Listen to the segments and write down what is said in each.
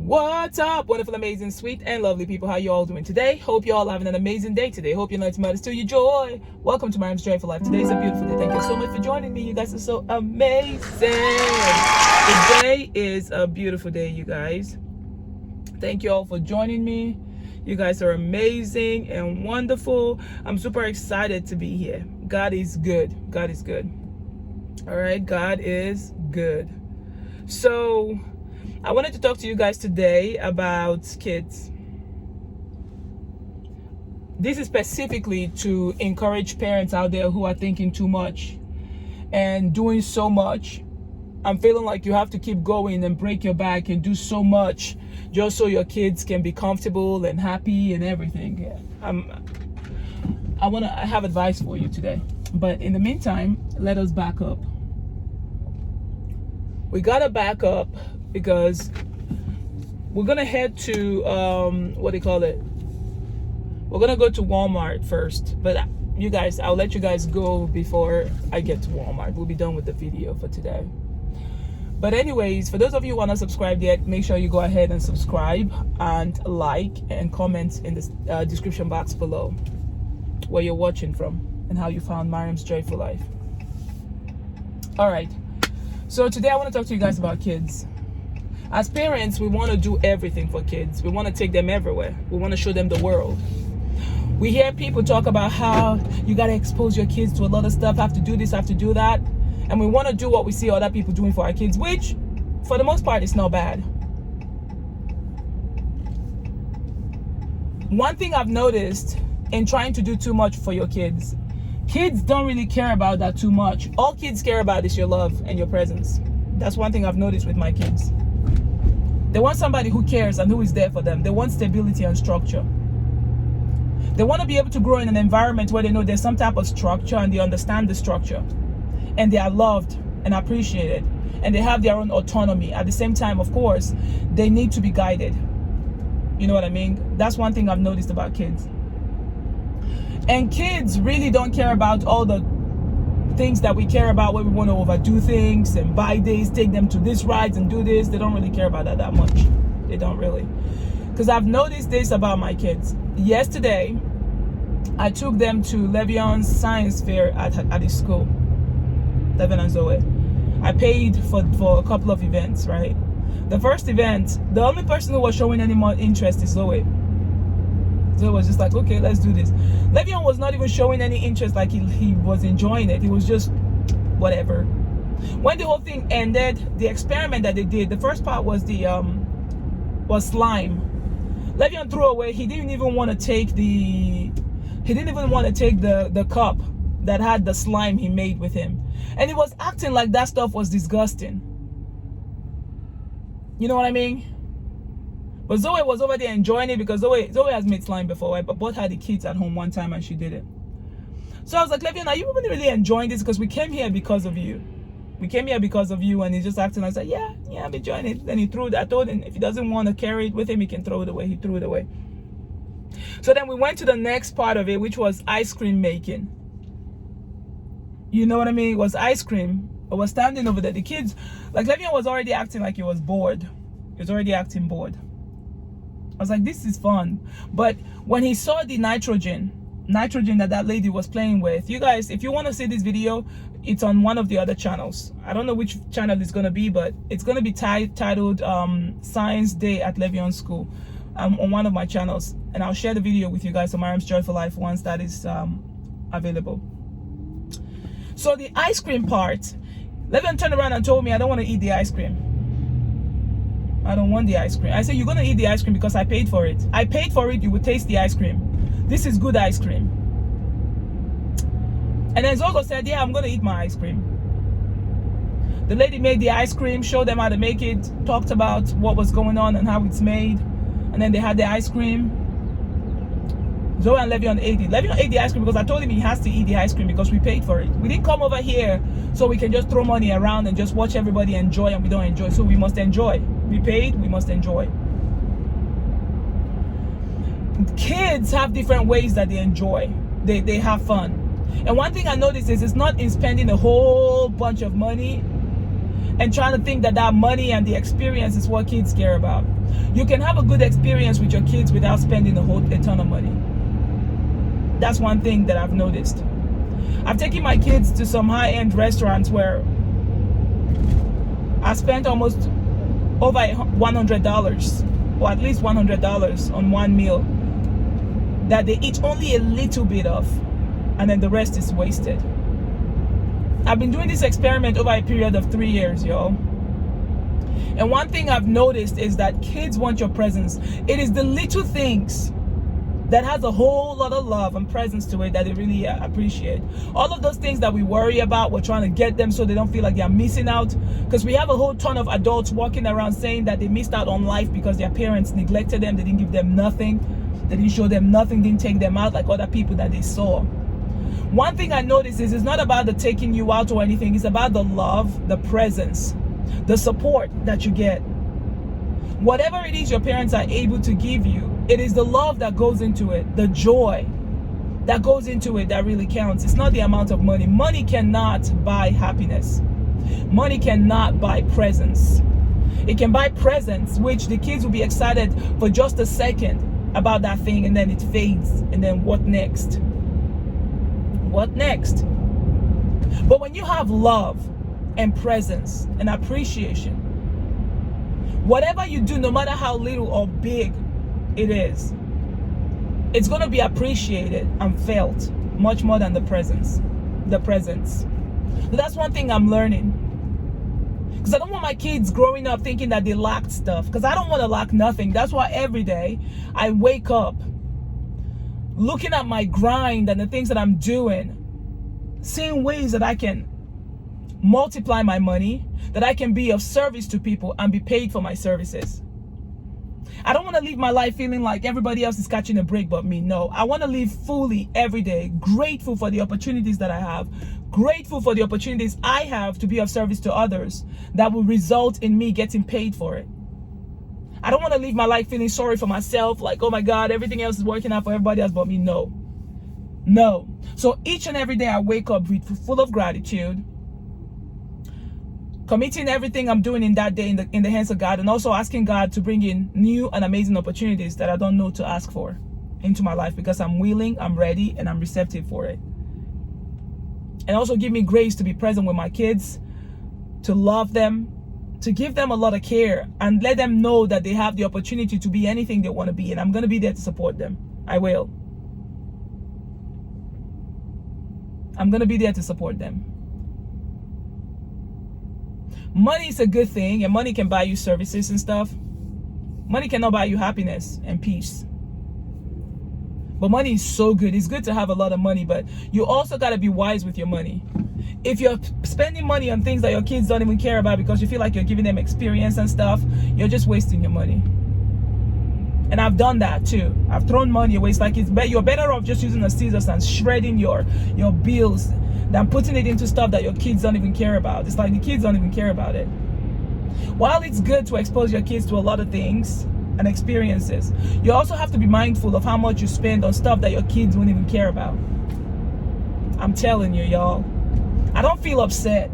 What's up, wonderful, amazing, sweet, and lovely people? How you all doing today? Hope you all having an amazing day today. Hope your night matters to your joy. Welcome to Maryamsjoyfullife. Today's a beautiful day. Thank you so much for joining me. You guys are so amazing. Today is a beautiful day, you guys. Thank you all for joining me. You guys are amazing and wonderful. I'm super excited to be here. God is good. God is good. All right, God is good. So I wanted to talk to you guys today about kids. This is specifically to encourage parents out there who are thinking too much and doing so much. I'm feeling like you have to keep going and break your back and do so much just so your kids can be comfortable and happy and everything. I have advice for you today. But in the meantime, let us back up. We gotta back up because we're gonna head to We're gonna go to Walmart first, but you guys, I'll let you guys go before I get to Walmart. We'll be done with the video for today. But anyways, for those of you who are not subscribed yet, make sure you go ahead and subscribe and like and comment in the description box below where you're watching from and how you found Maryamsjoyfullife. All right, so today I want to talk to you guys about kids. As parents, we want to do everything for kids. We want to take them everywhere. We want to show them the world. We hear people talk about how you got to expose your kids to a lot of stuff, have to do this, have to do that. And we want to do what we see other people doing for our kids, which for the most part is not bad. One thing I've noticed in trying to do too much for your kids don't really care about that too much. All kids care about is your love and your presence. That's one thing I've noticed with my kids. They want somebody who cares and who is there for them. They want stability and structure. They want to be able to grow in an environment where they know there's some type of structure and they understand the structure. And they are loved and appreciated. And they have their own autonomy. At the same time, of course, they need to be guided. You know what I mean? That's one thing I've noticed about kids. And kids really don't care about all the things that we care about, where we want to overdo things and buy this, take them to this rides and do this. They don't really care about that much. They don't really. Because I've noticed this about my kids. Yesterday, I took them to Levion's science fair at his school. Levion and Zoe. I paid for a couple of events, right? The first event, the only person who was showing any more interest is Zoe. Zoe was just like, okay, let's do this. Levion was not even showing any interest, like he was enjoying it. He was just whatever. When the whole thing ended, the experiment that they did, the first part was was slime. Levion threw away. He didn't even want to take the cup that had the slime he made with him. And he was acting like that stuff was disgusting. You know what I mean? But Zoe was over there enjoying it because Zoe has made slime before. I bought her the kits at home one time and she did it. So I was like, Levion, are you really enjoying this? Because we came here because of you. We came here because of you. And he's just acting like, I said, yeah, I'm enjoying it. Then he threw it. I told him if he doesn't want to carry it with him, he can throw it away. He threw it away. So then we went to the next part of it, which was ice cream making. You know what I mean? It was ice cream. I was standing over there. The kids, like Levion was already acting like he was bored. He was already acting bored. I was like, this is fun. But when he saw the nitrogen that lady was playing with, you guys, if you want to see this video, it's on one of the other channels. I don't know which channel it's going to be, but it's going to be titled Science Day at Levion's School on one of my channels. And I'll share the video with you guys on Maryamsjoyfullife once that is available. So the ice cream part, Levion turned around and told me, I don't want to eat the ice cream. I don't want the ice cream. I said, you're going to eat the ice cream because I paid for it. I paid for it. You would taste the ice cream. This is good ice cream. And then Zogo said, yeah, I'm going to eat my ice cream. The lady made the ice cream, showed them how to make it, talked about what was going on and how it's made. And then they had the ice cream. Zoe and Levion ate it. Levion ate the ice cream because I told him he has to eat the ice cream because we paid for it. We didn't come over here so we can just throw money around and just watch everybody enjoy, and we don't enjoy. So we must enjoy. We paid, we must enjoy. Kids have different ways that they enjoy. They have fun. And one thing I noticed is it's not in spending a whole bunch of money. and trying to think that that money and the experience is what kids care about. You can have a good experience with your kids without spending a ton of money. That's one thing that I've noticed. I've taken my kids to some high-end restaurants where I spent almost over $100, or at least $100 on one meal that they eat only a little bit of, and then the rest is wasted. I've been doing this experiment over a period of 3 years, y'all. And one thing I've noticed is that kids want your presence. It is the little things that has a whole lot of love and presence to it that they really appreciate. All of those things that we worry about, we're trying to get them so they don't feel like they're missing out. Because we have a whole ton of adults walking around saying that they missed out on life because their parents neglected them, they didn't give them nothing, they didn't show them nothing, didn't take them out like other people that they saw. One thing I noticed is it's not about the taking you out or anything, it's about the love, the presence, the support that you get. Whatever it is your parents are able to give you, it is the love that goes into it, the joy that goes into it that really counts. It's not the amount of money. Money cannot buy happiness. Money cannot buy presence. It can buy presence, which the kids will be excited for just a second about that thing, and then it fades. And then what next? What next? But when you have love and presence and appreciation, whatever you do, no matter how little or big it is, it's going to be appreciated and felt much more than the presence. So that's one thing I'm learning. Because I don't want my kids growing up thinking that they lacked stuff. Because I don't want to lack nothing. That's why every day I wake up looking at my grind and the things that I'm doing, seeing ways that I can multiply my money, that I can be of service to people and be paid for my services. I don't want to live my life feeling like everybody else is catching a break but me. No, I want to live fully every day, grateful for the opportunities that I have, grateful for the opportunities I have to be of service to others that will result in me getting paid for it. I don't want to live my life feeling sorry for myself, like, oh my God, everything else is working out for everybody else but me. No. So each and every day I wake up full of gratitude, committing everything I'm doing in that day in the hands of God, and also asking God to bring in new and amazing opportunities that I don't know to ask for into my life, because I'm willing, I'm ready, and I'm receptive for it. And also give me grace to be present with my kids, to love them, to give them a lot of care, and let them know that they have the opportunity to be anything they want to be, and I'm going to be there to support them. I will. I'm going to be there to support them. Money is a good thing, and money can buy you services and stuff. Money cannot buy you happiness and peace. But money is so good. It's good to have a lot of money, but you also got to be wise with your money. If you're spending money on things that your kids don't even care about because you feel like you're giving them experience and stuff, you're just wasting your money. And I've done that too. I've thrown money away. It's like you're better off just using the scissors and shredding your bills than putting it into stuff that your kids don't even care about. It's like the kids don't even care about it. While it's good to expose your kids to a lot of things and experiences, you also have to be mindful of how much you spend on stuff that your kids won't even care about. I'm telling you, y'all. I don't feel upset.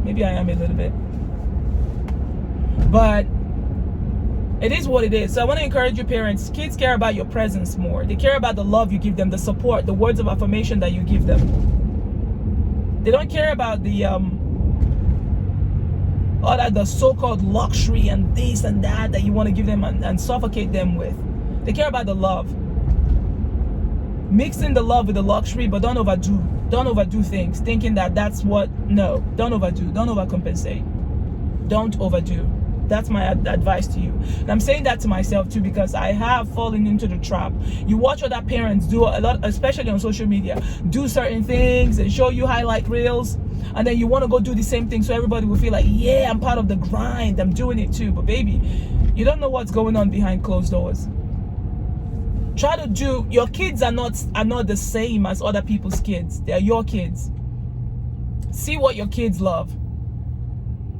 Maybe I am a little bit. But it is what it is. So I want to encourage you parents, kids care about your presence more. They care about the love you give them, the support, the words of affirmation that you give them. They don't care about the so-called luxury and this and that you want to give them and suffocate them with. They care about the love. Mix in the love with the luxury, but don't overdo. Don't overdo things, thinking that that's what. No, don't overdo. Don't overcompensate. Don't overdo. That's my advice to you. And I'm saying that to myself too, because I have fallen into the trap. You watch other parents do a lot, especially on social media, do certain things and show you highlight reels, and then you want to go do the same thing so everybody will feel like, yeah, I'm part of the grind, I'm doing it too. But baby, you don't know what's going on behind closed doors. Try to do. Your kids are not the same as other people's kids. They are your kids. See what your kids love.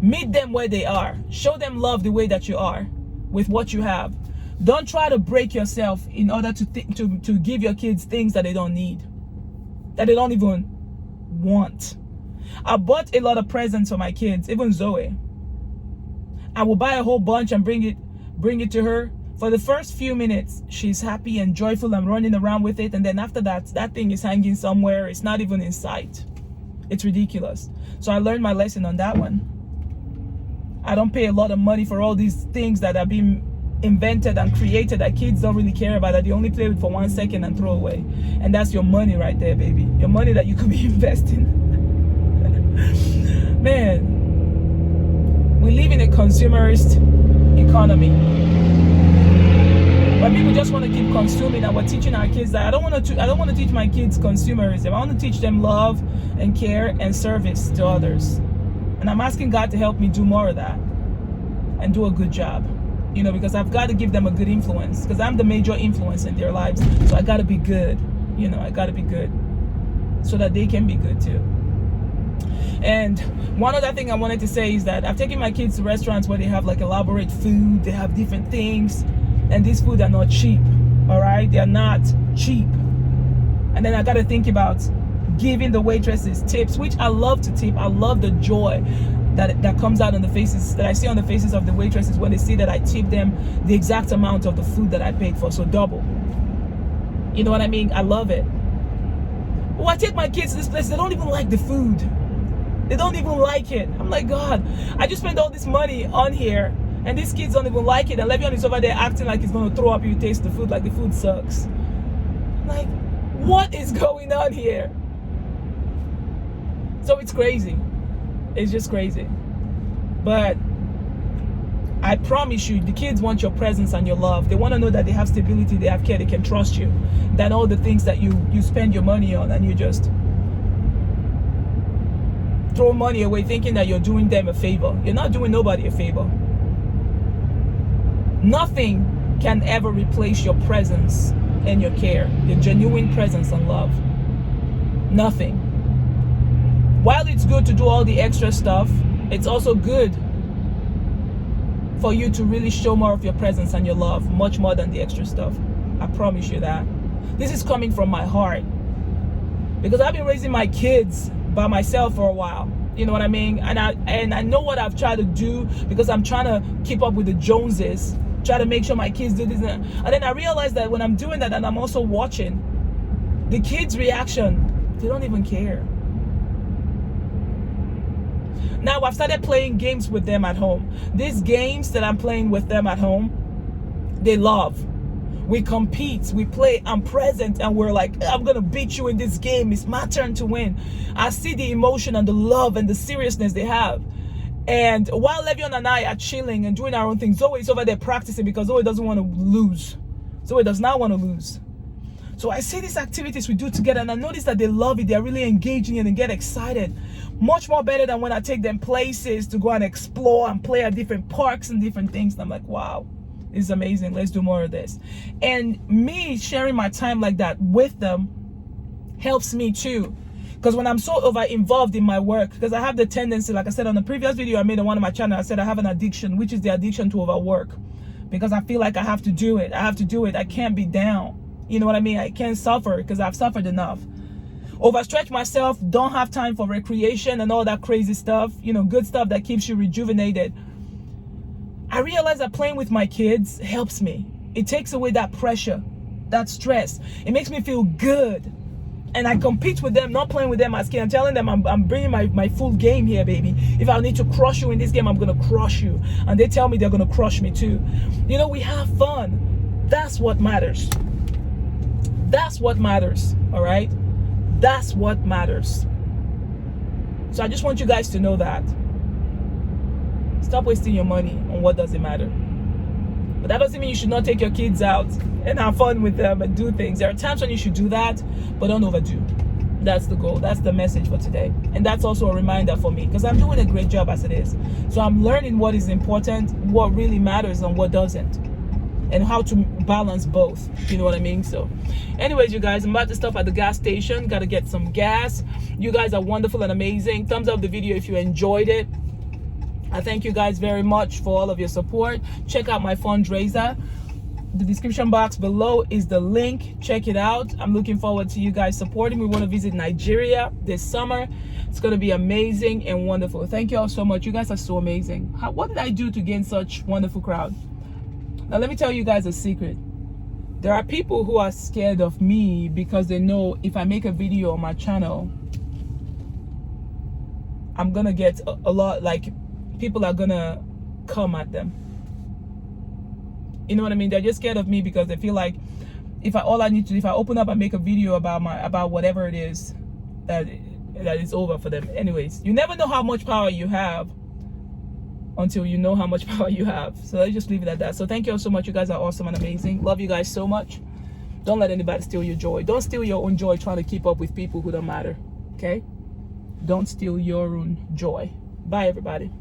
Meet them where they are. Show them love the way that you are with what you have. Don't try to break yourself in order to give your kids things that they don't need, that they don't even want. I bought a lot of presents for my kids, even Zoe. I will buy a whole bunch and bring it to her. For the first few minutes, she's happy and joyful and running around with it. And then after that, that thing is hanging somewhere. It's not even in sight. It's ridiculous. So I learned my lesson on that one. I don't pay a lot of money for all these things that are being invented and created that kids don't really care about, that they only play with for 1 second and throw away. And that's your money right there, baby. Your money that you could be investing. Man, we live in a consumerist economy where people just want to keep consuming, and we're teaching our kids that I don't want to teach my kids consumerism. I want to teach them love and care and service to others. And I'm asking God to help me do more of that and do a good job. Because I've got to give them a good influence, because I'm the major influence in their lives. So I got to be good. I got to be good so that they can be good too. And one other thing I wanted to say is that I've taken my kids to restaurants where they have like elaborate food, they have different things, and these food are not cheap. All right, they're not cheap. And then I got to think about giving the waitresses tips, which I love to tip. I love the joy that comes out on the faces, that I see on the faces of the waitresses when they see that I tip them the exact amount of the food that I paid for, so double. You know what I mean? I love it. Oh, I take my kids to this place, they don't even like the food. They don't even like it. I'm like, God, I just spent all this money on here and these kids don't even like it, and Levion is over there acting like he's going to throw up if you taste the food, like the food sucks. I'm like, what is going on here? So it's crazy. It's just crazy. But I promise you, the kids want your presence and your love. They want to know that they have stability, they have care, they can trust you, than all the things that you spend your money on and you just throw money away thinking that you're doing them a favor. You're not doing nobody a favor. Nothing can ever replace your presence and your care, your genuine presence and love. Nothing. While it's good to do all the extra stuff, it's also good for you to really show more of your presence and your love, much more than the extra stuff. I promise you that. This is coming from my heart, because I've been raising my kids by myself for a while. You know what I mean? And I know what I've tried to do, because I'm trying to keep up with the Joneses, try to make sure my kids do this. And then I realized that when I'm doing that and I'm also watching the kids' reaction, they don't even care. Now I've started playing games with them at home. These games that I'm playing with them at home, they love. We compete, we play, I'm present, and we're like, I'm gonna beat you in this game, it's my turn to win. I see the emotion and the love and the seriousness they have. And while Levion and I are chilling and doing our own thing, Zoe is over there practicing, because Zoe doesn't want to lose. Zoe does not want to lose. So I see these activities we do together, and I notice that they love it. They're really engaging and they get excited. Much more better than when I take them places to go and explore and play at different parks and different things. And I'm like, wow, this is amazing. Let's do more of this. And me sharing my time like that with them helps me too. Because when I'm so over involved in my work, because I have the tendency, like I said on the previous video I made on one of my channels, I said I have an addiction, which is the addiction to overwork. Because I feel like I have to do it. I have to do it. I can't be down. You know what I mean? I can't suffer, because I've suffered enough. Overstretch myself, don't have time for recreation and all that crazy stuff, good stuff that keeps you rejuvenated. I realize that playing with my kids helps me. It takes away that pressure, that stress. It makes me feel good. And I compete with them, not playing with them as kids. I'm telling them I'm bringing my full game here, baby. If I need to crush you in this game, I'm going to crush you. And they tell me they're going to crush me too. We have fun. That's what matters. That's what matters, all right? That's what matters. So I just want you guys to know that. Stop wasting your money on what doesn't matter. But that doesn't mean you should not take your kids out and have fun with them and do things. There are times when you should do that, but don't overdo. That's the goal. That's the message for today. And that's also a reminder for me, because I'm doing a great job as it is. So I'm learning what is important, what really matters, and what doesn't, and how to balance both. You know what I mean? So anyways, you guys, I'm about to stop at the gas station. Gotta get some gas. You guys are wonderful and amazing. Thumbs up the video if you enjoyed it. I thank you guys very much for all of your support. Check out my fundraiser. The description box below is the link. Check it out. I'm looking forward to you guys supporting. We want to visit Nigeria this summer It's going to be amazing and wonderful. Thank you all so much. You guys are so amazing. What did I do to gain such wonderful crowd? Now, let me tell you guys a secret. There are people who are scared of me because they know if I make a video on my channel, I'm going to get a lot, like, people are going to come at them. You know what I mean? They're just scared of me because they feel like if I open up and make a video about whatever it is, that is over for them. Anyways, you never know how much power you have until you know how much power you have. So let's just leave it at that. So thank you all so much. You guys are awesome and amazing. Love you guys so much. Don't let anybody steal your joy. Don't steal your own joy trying to keep up with people who don't matter. Okay? Don't steal your own joy. Bye, everybody.